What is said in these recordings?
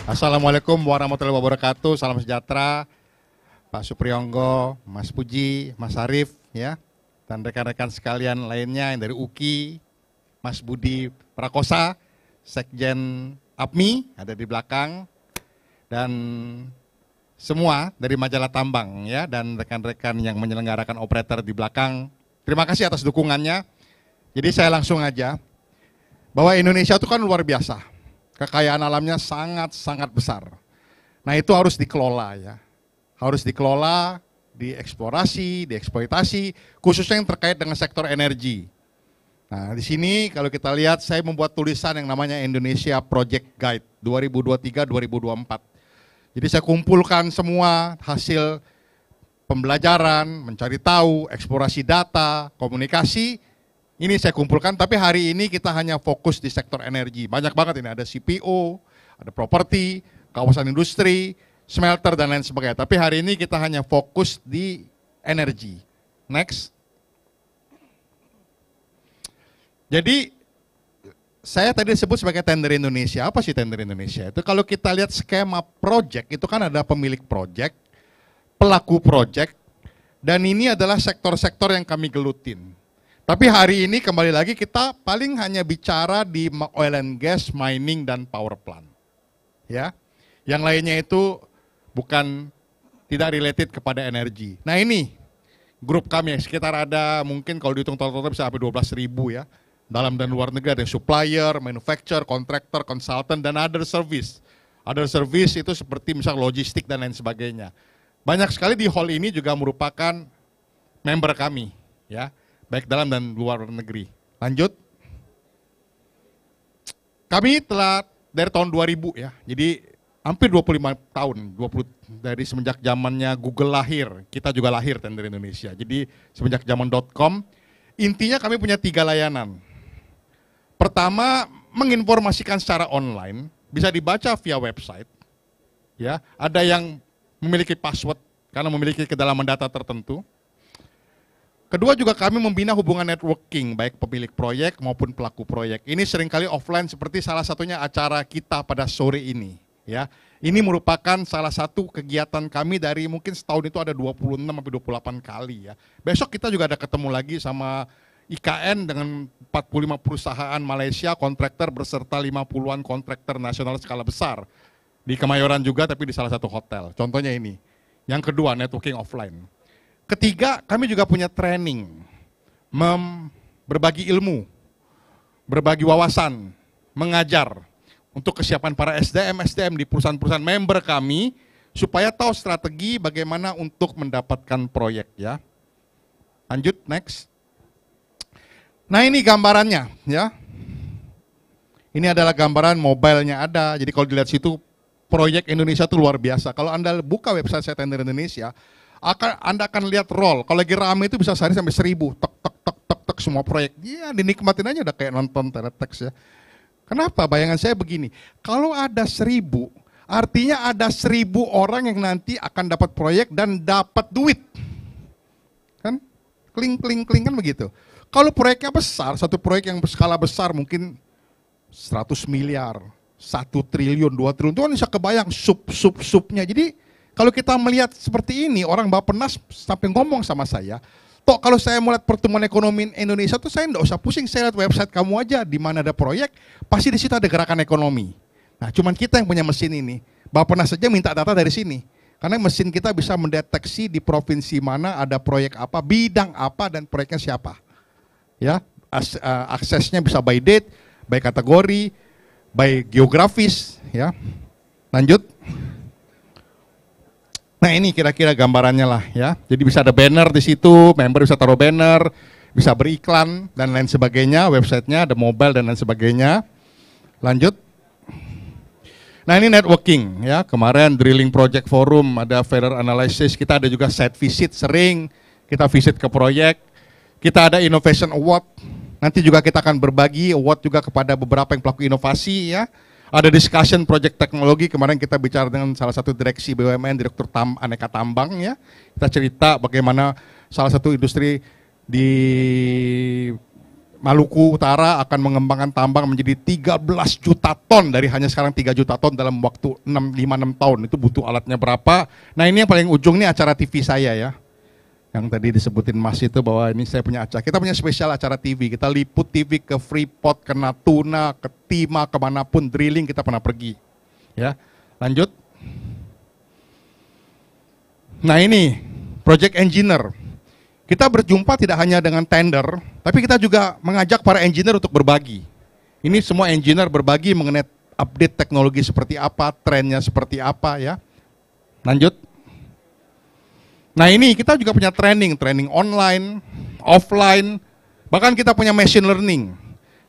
Assalamualaikum warahmatullahi wabarakatuh. Salam sejahtera, Pak Supriyonggo, Mas Puji, Mas Arief, ya, dan rekan-rekan sekalian lainnya yang dari UKI, Mas Budi Prakosa, Sekjen APMI ada di belakang, dan semua dari majalah Tambang, ya, dan rekan-rekan yang menyelenggarakan operator di belakang. Terima kasih atas dukungannya. Jadi saya langsung aja, bahwa Indonesia itu kan luar biasa. Kekayaan alamnya sangat-sangat besar. Nah itu harus dikelola ya. Harus dikelola, dieksplorasi, dieksploitasi, khususnya yang terkait dengan sektor energi. Nah di sini kalau kita lihat saya membuat tulisan yang namanya Indonesia Project Guide 2023-2024. Jadi saya kumpulkan semua hasil pembelajaran, mencari tahu, eksplorasi data, komunikasi. Ini saya kumpulkan, tapi hari ini kita hanya fokus di sektor energi. Banyak banget ini, ada CPO, ada properti, kawasan industri, smelter, dan lain sebagainya. Tapi hari ini kita hanya fokus di energi. Next. Jadi, saya tadi disebut sebagai tender Indonesia. Apa sih tender Indonesia? Itu kalau kita lihat skema project, itu kan ada pemilik project, pelaku project, dan ini adalah sektor-sektor yang kami gelutin. Tapi hari ini kembali lagi kita paling hanya bicara di oil and gas, mining, dan power plant. Ya, yang lainnya itu bukan, tidak related kepada energi. Nah ini grup kami sekitar ada mungkin kalau dihitung total bisa sampai 12.000 ya. Dalam dan luar negeri ada supplier, manufacturer, contractor, consultant, dan other service. Other service itu seperti misal logistik dan lain sebagainya. Banyak sekali di hall ini juga merupakan member kami ya. Baik dalam dan luar negeri. Lanjut. Kami telah dari tahun 2000 ya, jadi hampir 25 tahun, 20 dari semenjak zamannya Google lahir, kita juga lahir tender Indonesia. Jadi semenjak zaman .com, intinya kami punya 3 layanan. Pertama, menginformasikan secara online, bisa dibaca via website. Ya, ada yang memiliki password karena memiliki kedalaman data tertentu. Kedua juga kami membina hubungan networking, baik pemilik proyek maupun pelaku proyek. Ini seringkali offline seperti salah satunya acara kita pada sore ini. Ya, ini merupakan salah satu kegiatan kami dari mungkin setahun itu ada 26-28 kali ya. Besok kita juga ada ketemu lagi sama IKN dengan 45 perusahaan Malaysia, kontraktor berserta 50-an kontraktor nasional skala besar. Di Kemayoran juga tapi di salah satu hotel. Contohnya ini. Yang kedua, networking offline. Ketiga, kami juga punya training, berbagi ilmu, berbagi wawasan, mengajar untuk kesiapan para SDM di perusahaan-perusahaan member kami supaya tahu strategi bagaimana untuk mendapatkan proyek ya. Lanjut, next. Nah ini gambarannya ya. Ini adalah gambaran mobile-nya ada. Jadi kalau dilihat situ proyek Indonesia itu luar biasa. Kalau Anda buka website saya Tender Indonesia, Anda akan lihat roll, kalau lagi rame itu bisa sehari sampai 1000, tek semua proyek. Iya dinikmatin aja udah kayak nonton teletext ya. Kenapa? Bayangan saya begini, kalau ada 1000, artinya ada 1000 orang yang nanti akan dapat proyek dan dapat duit. Kan? Kling kan begitu. Kalau proyeknya besar, satu proyek yang berskala besar mungkin 100 miliar, 1 triliun, 2 triliun, itu kan bisa kebayang sub-subnya. Jadi kalau kita melihat seperti ini, orang Bappenas sampai ngomong sama saya, toh kalau saya melihat pertumbuhan ekonomi Indonesia tuh saya enggak usah pusing, saya lihat website kamu aja, di mana ada proyek, pasti di situ ada gerakan ekonomi. Nah, cuman kita yang punya mesin ini, Bappenas saja minta data dari sini, karena mesin kita bisa mendeteksi di provinsi mana ada proyek apa, bidang apa, dan proyeknya siapa. Ya, aksesnya bisa by date, by kategori, by geografis, ya. Lanjut. Nah ini kira-kira gambarannya lah ya. Jadi bisa ada banner di situ, member bisa taruh banner, bisa beriklan dan lain sebagainya. Websitenya ada mobile dan lain sebagainya. Lanjut. Nah ini networking ya. Kemarin drilling project forum, ada failure analysis. Kita ada juga site visit sering. Kita visit ke proyek. Kita ada innovation award. Nanti juga kita akan berbagi award juga kepada beberapa yang pelaku inovasi ya. Ada discussion project teknologi, kemarin kita bicara dengan salah satu direksi BUMN, Direktur Aneka Tambang ya. Kita cerita bagaimana salah satu industri di Maluku Utara akan mengembangkan tambang menjadi 13 juta ton dari hanya sekarang 3 juta ton dalam waktu 5-6 tahun. Itu butuh alatnya berapa? Nah ini yang paling ujung nih acara TV saya ya. Yang tadi disebutin Mas itu bahwa ini saya punya acara. Kita punya spesial acara TV. Kita liput TV ke Freeport, ke Natuna, ke Timah, kemanapun drilling kita pernah pergi. Ya, lanjut. Nah ini project engineer. Kita berjumpa tidak hanya dengan tender, tapi kita juga mengajak para engineer untuk berbagi. Ini semua engineer berbagi mengenai update teknologi seperti apa, trennya seperti apa ya. Lanjut. Nah ini kita juga punya training online, offline, bahkan kita punya machine learning.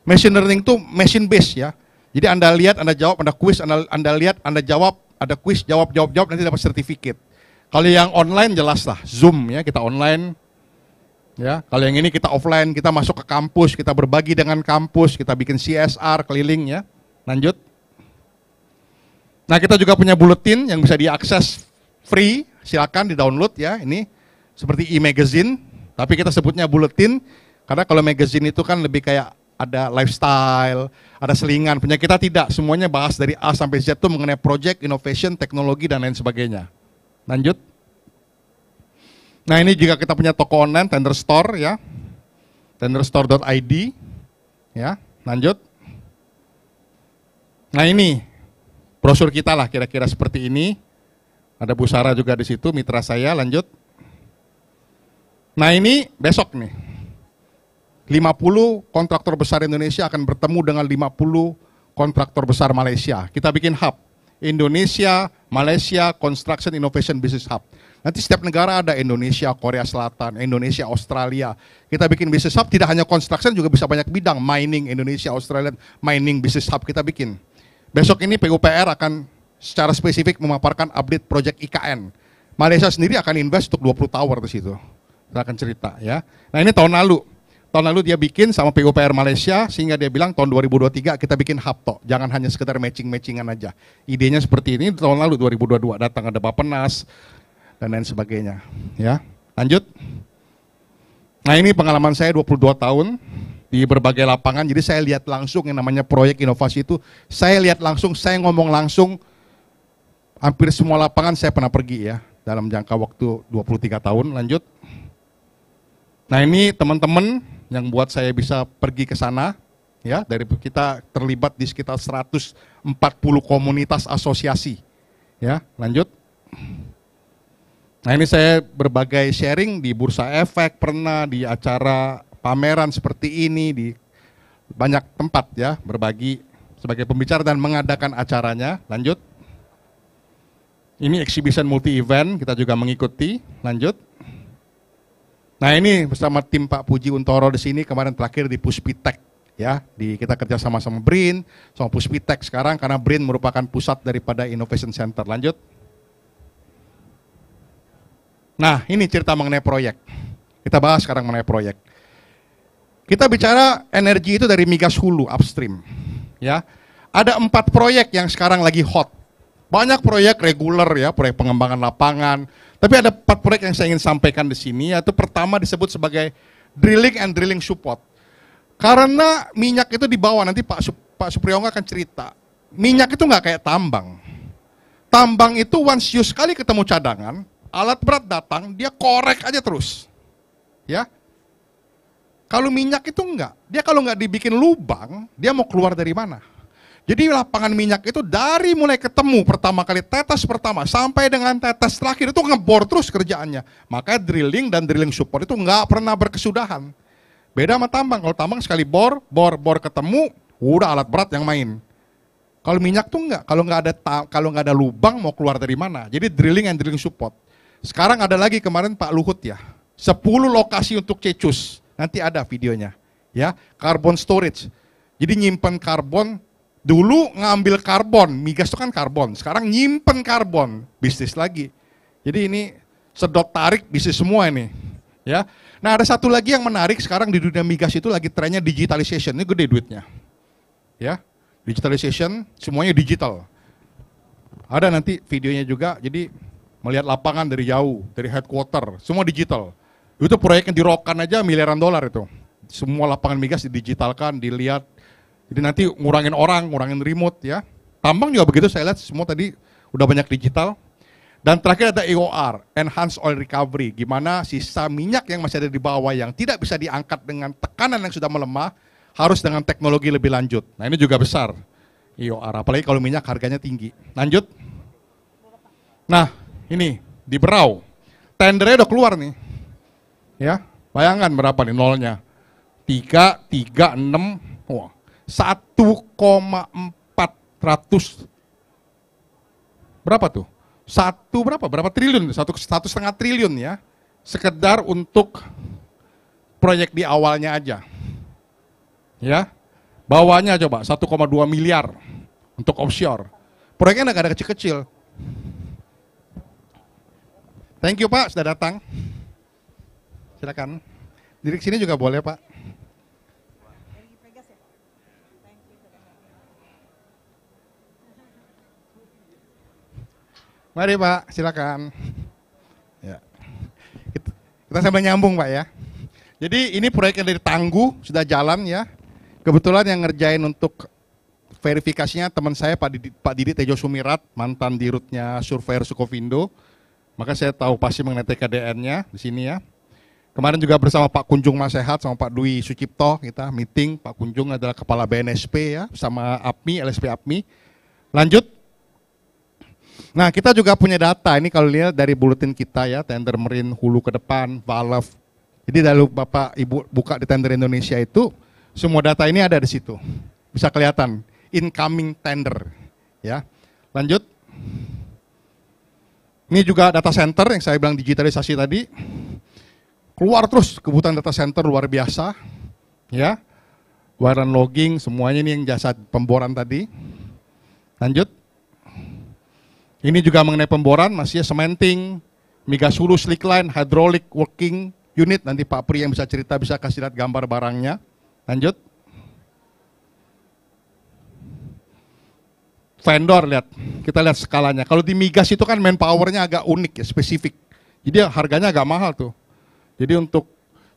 Machine learning itu machine base ya. Jadi Anda lihat, Anda jawab, Anda quiz, Anda lihat, Anda jawab, ada quiz, jawab, nanti dapat sertifikat. Kalau yang online jelas lah, Zoom ya, kita online. Ya, kalau yang ini kita offline, kita masuk ke kampus, kita berbagi dengan kampus, kita bikin CSR keliling ya. Lanjut. Nah, kita juga punya bulletin yang bisa diakses free, silakan di-download ya. Ini seperti e-magazine, tapi kita sebutnya bulletin karena kalau magazine itu kan lebih kayak ada lifestyle, ada selingan. Punya kita tidak, semuanya bahas dari A sampai Z itu mengenai project, innovation, teknologi dan lain sebagainya. Lanjut. Nah ini juga kita punya toko online, Tender Store ya, tenderstore.id ya, lanjut. Nah ini brosur kita lah kira-kira seperti ini, ada Bu Sarah juga di situ, mitra saya, lanjut. Nah ini besok nih, 50 kontraktor besar Indonesia akan bertemu dengan 50 kontraktor besar Malaysia. Kita bikin hub, Indonesia, Malaysia Construction Innovation Business Hub. Nanti setiap negara ada, Indonesia, Korea Selatan, Indonesia, Australia. Kita bikin business hub, tidak hanya construction, juga bisa banyak bidang. Mining, Indonesia, Australia, mining business hub kita bikin. Besok ini PUPR akan secara spesifik memaparkan update project IKN. Malaysia sendiri akan invest untuk 20 tower di situ. Saya akan cerita ya. Nah ini tahun lalu. Tahun lalu dia bikin sama PUPR Malaysia, sehingga dia bilang tahun 2023 kita bikin hub toh. Jangan hanya sekedar matching-matchingan aja. Idenya seperti ini tahun lalu 2022, datang ada Bappenas, dan lain sebagainya. Ya, lanjut. Nah ini pengalaman saya 22 tahun di berbagai lapangan, jadi saya lihat langsung yang namanya proyek inovasi itu, saya lihat langsung, saya ngomong langsung, hampir semua lapangan saya pernah pergi ya, dalam jangka waktu 23 tahun, lanjut. Nah ini teman-teman yang buat saya bisa pergi ke sana, ya, dari kita terlibat di sekitar 140 komunitas asosiasi, ya, lanjut. Nah ini saya berbagai sharing di Bursa Efek, pernah di acara pameran seperti ini, di banyak tempat ya, berbagi sebagai pembicara dan mengadakan acaranya, lanjut. Ini exhibition multi-event, kita juga mengikuti, lanjut. Nah ini bersama tim Pak Puji Untoro di sini, kemarin terakhir di Puspitek, ya, kita kerja sama-sama BRIN, sama Puspitek sekarang, karena BRIN merupakan pusat daripada Innovation Center, lanjut. Nah, ini cerita mengenai proyek. Kita bahas sekarang mengenai proyek. Kita bicara energi itu dari migas hulu, upstream. Ya, ada 4 proyek yang sekarang lagi hot. Banyak proyek reguler ya, proyek pengembangan lapangan. Tapi ada 4 proyek yang saya ingin sampaikan di sini. Yaitu pertama disebut sebagai drilling and drilling support. Karena minyak itu di bawah, nanti Pak Supriyono akan cerita. Minyak itu nggak kayak tambang. Tambang itu once you sekali ketemu cadangan, alat berat datang, dia korek aja terus. Ya. Kalau minyak itu enggak. Dia kalau enggak dibikin lubang, dia mau keluar dari mana? Jadi lapangan minyak itu dari mulai ketemu pertama kali, tetes pertama, sampai dengan tetes terakhir itu ngebor terus kerjaannya. Makanya drilling dan drilling support itu enggak pernah berkesudahan. Beda sama tambang. Kalau tambang sekali bor ketemu, udah alat berat yang main. Kalau minyak tuh enggak. Kalau enggak ada lubang mau keluar dari mana? Jadi drilling and drilling support. Sekarang ada lagi kemarin Pak Luhut ya, 10 lokasi untuk cecus, nanti ada videonya, ya, carbon storage. Jadi nyimpen karbon, dulu ngambil karbon, migas itu kan karbon, sekarang nyimpen karbon, bisnis lagi. Jadi ini sedot tarik bisnis semua ini, ya. Nah ada satu lagi yang menarik sekarang di dunia migas itu lagi trennya digitalization, ini gede duitnya, ya, digitalization, semuanya digital. Ada nanti videonya juga, jadi melihat lapangan dari jauh, dari headquarter, semua digital. Itu proyeknya di Rokan aja miliaran dolar itu. semua lapangan migas didigitalkan, dilihat. Jadi nanti ngurangin orang, ngurangin remote ya. Tambang juga begitu, saya lihat semua tadi udah banyak digital. Dan terakhir ada EOR, Enhanced Oil Recovery, gimana sisa minyak yang masih ada di bawah yang tidak bisa diangkat dengan tekanan yang sudah melemah, harus dengan teknologi lebih lanjut. Nah ini juga besar, EOR, apalagi kalau minyak harganya tinggi. Lanjut. Nah ini, di Berau, tendernya udah keluar nih. Ya, bayangkan berapa nih nolnya. 3, 3, 6, wah, 1,400, berapa tuh? Berapa triliun? 1,5 triliun ya, sekedar untuk proyek di awalnya aja. Ya, bawahnya coba 1,2 miliar untuk offshore. Proyeknya nggak ada kecil-kecil. Thank you Pak, sudah datang. Silakan. Diri sini juga boleh Pak. Mari Pak, silakan. Ya. Kita sambil nyambung Pak ya. Jadi ini proyek yang dari Tangguh sudah jalan ya. Kebetulan yang ngerjain untuk verifikasinya teman saya Pak Didi Tejo Sumirat, mantan dirutnya Surveyor Sukovindo. Maka saya tahu pasti mengenai TKDN-nya di sini ya. Kemarin juga bersama Pak Kunjung Masehat sama Pak Dwi Sucipto kita meeting. Pak Kunjung adalah kepala BNSP ya, sama APMI, LSP APMI. Lanjut. Nah kita juga punya data, ini kalau lihat dari bulletin kita ya, tender marine hulu ke depan, valve. Jadi lalu Bapak Ibu buka di tender Indonesia itu, semua data ini ada di situ. Bisa kelihatan, incoming tender. Ya. Lanjut. Ini juga data center yang saya bilang digitalisasi tadi. Keluar terus kebutuhan data center luar biasa. Ya. Wireline logging, semuanya ini yang jasa pemboran tadi. Lanjut. Ini juga mengenai pemboran, masih cementing, migas hulu, slick line, hydraulic working unit. Nanti Pak Pri yang bisa cerita, bisa kasih lihat gambar barangnya. Lanjut. Vendor, lihat, kita lihat skalanya. Kalau di migas itu kan manpowernya agak unik ya, spesifik. Jadi harganya agak mahal tuh. Jadi untuk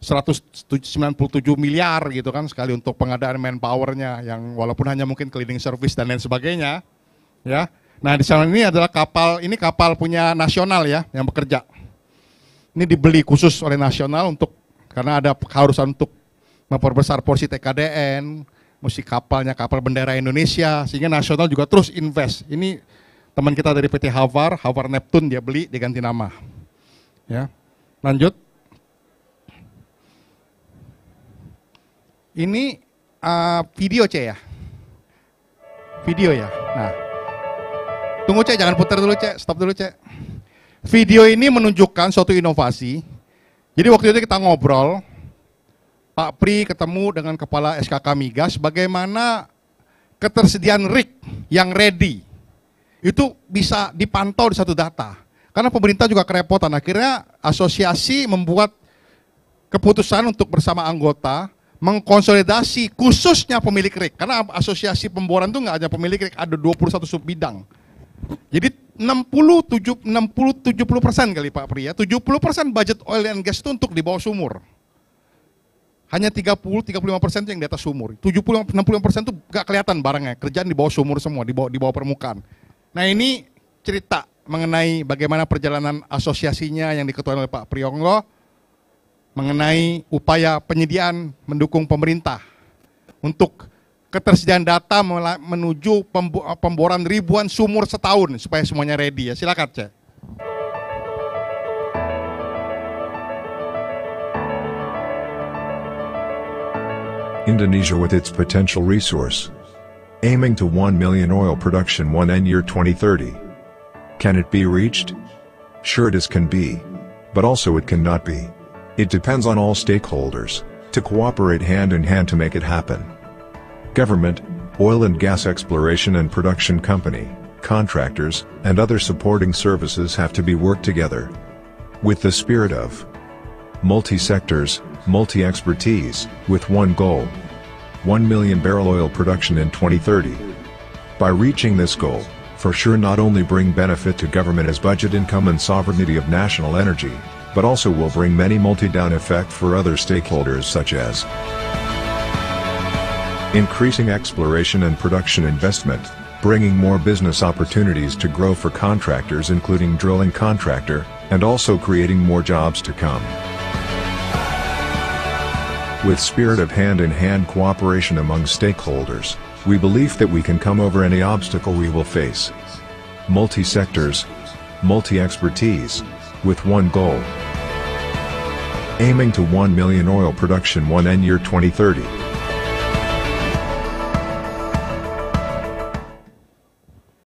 197 miliar gitu kan sekali untuk pengadaan manpowernya, yang walaupun hanya mungkin cleaning service dan lain sebagainya. Ya. Nah di sana ini adalah kapal, ini kapal punya nasional ya yang bekerja. Ini dibeli khusus oleh nasional untuk, karena ada keharusan untuk memperbesar porsi TKDN, mesti kapalnya kapal bendera Indonesia, sehingga nasional juga terus invest. Ini teman kita dari PT Havar Neptune dia beli, diganti nama. Ya, lanjut. Ini video C ya, video ya. Nah, tunggu Cek, jangan putar dulu Cek, stop dulu Cek. Video ini menunjukkan suatu inovasi. Jadi waktu itu kita ngobrol, Pak Pri ketemu dengan kepala SKK Migas, bagaimana ketersediaan rig yang ready itu bisa dipantau di satu data. Karena pemerintah juga kerepotan, akhirnya asosiasi membuat keputusan untuk bersama anggota mengkonsolidasi khususnya pemilik rig. Karena asosiasi pemboran itu nggak hanya pemilik rig, ada 21 sub bidang. Jadi 60-70% kali Pak Pri ya, 70% budget oil and gas itu untuk di bawah sumur. Hanya 30-35% yang di atas sumur. 70-65% itu gak kelihatan barangnya, kerjaan di bawah sumur semua, di bawah permukaan. Nah ini cerita mengenai bagaimana perjalanan asosiasinya yang diketuai oleh Pak Prionggo, mengenai upaya penyediaan mendukung pemerintah untuk ketersediaan data menuju pemboran ribuan sumur setahun supaya semuanya ready ya. Silakan Cek. Indonesia with its potential resource, aiming to 1 million oil production one end year 2030. Can it be reached? Sure it is can be, but also it cannot be. It depends on all stakeholders to cooperate hand in hand to make it happen. Government, oil and gas exploration and production company, contractors, and other supporting services have to be worked together with the spirit of multi-sectors, multi-expertise, with one goal: 1 million barrel oil production in 2030. By reaching this goal, for sure not only bring benefit to government as budget income and sovereignty of national energy, but also will bring many multi-down effect for other stakeholders such as increasing exploration and production investment, bringing more business opportunities to grow for contractors including drilling contractor, and also creating more jobs to come. With spirit of hand-in-hand cooperation among stakeholders, we believe that we can come over any obstacle we will face. Multi-sectors, multi-expertise, with one goal. Aiming to 1 million oil production 1N year 2030.